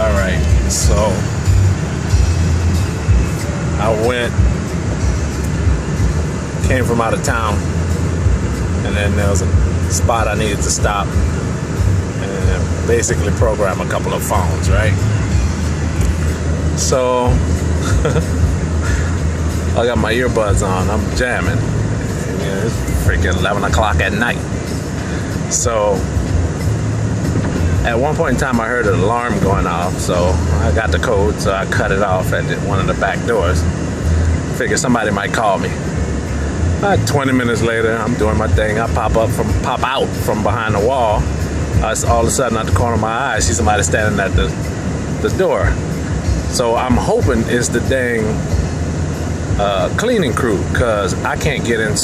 Alright, so I came from out of town, and then there was a spot I needed to stop and basically program a couple of phones, right? So I got my earbuds on, I'm jamming. It's freaking 11 o'clock at night. So at one point in time I heard an alarm going off, so I got the code, so I cut it off at one of the back doors. Figured somebody might call me. About 20 minutes later, I'm doing my thing. I pop out from behind the wall. All of a sudden, at the corner of my eye, I see somebody standing at the door. So I'm hoping it's the dang cleaning crew, because I can't get in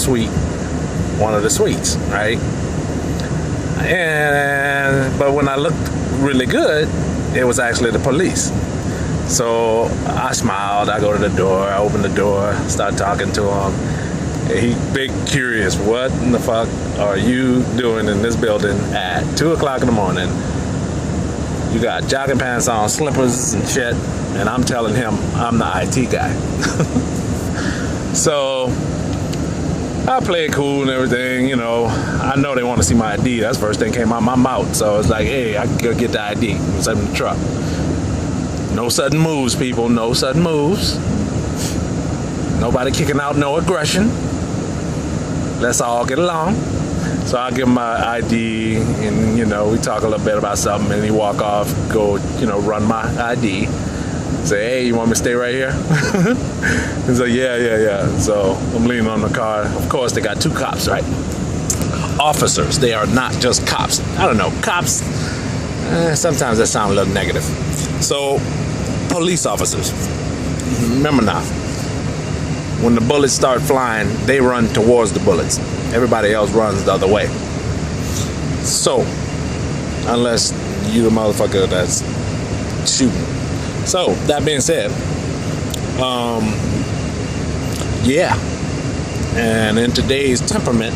one of the suites, right? But when I looked really good, it was actually the police. So I smiled. I go to the door. I open the door. Start talking to him. He big curious, what in the fuck are you doing in this building at 2 o'clock in the morning? You got jogging pants on, slippers and shit, and I'm telling him I'm the IT guy. So I play it cool and everything, you know. I know they want to see my ID. That's the first thing came out my mouth. So it's like, hey, I can go get the ID. It's in the truck. No sudden moves, people. No sudden moves. Nobody kicking out, no aggression. Let's all get along. So I give him my ID, and you know, we talk a little bit about something, and he walk off, go, you know, run my ID. Say, hey, you want me to stay right here? He's like, yeah. So I'm leaning on the car. Of course, they got two cops, right? Officers. They are not just cops. I don't know, cops. Sometimes that sounds a little negative. So, police officers. Remember now. When the bullets start flying, they run towards the bullets. Everybody else runs the other way. So, unless you the motherfucker that's shooting. So, that being said, yeah. And in today's temperament,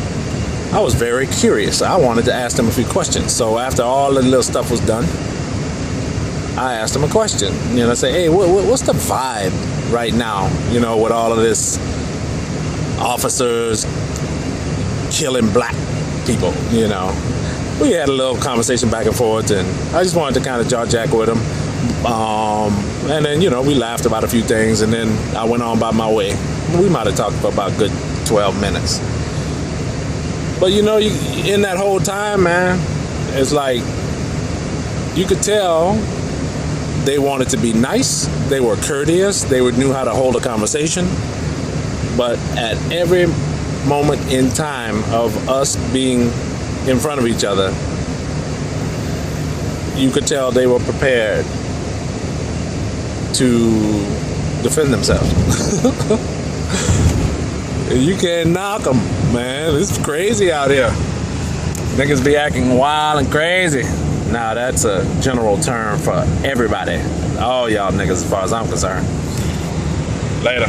I was very curious. I wanted to ask them a few questions. So, after all the little stuff was done, I asked them a question. You know, I say, hey, what's the vibe right now, you know, with all of this officers killing black people, you know. We had a little conversation back and forth, and I just wanted to kind of jaw-jack with him. And then, you know, we laughed about a few things, and then I went on by my way. We might have talked for about a good 12 minutes. But, you know, in that whole time, man, it's like, you could tell they wanted to be nice, they were courteous, they knew how to hold a conversation. But at every moment in time of us being in front of each other, you could tell they were prepared to defend themselves. You can't knock them, man. It's crazy out here. Niggas be acting wild and crazy. Now that's a general term for everybody. All y'all niggas as far as I'm concerned. Later.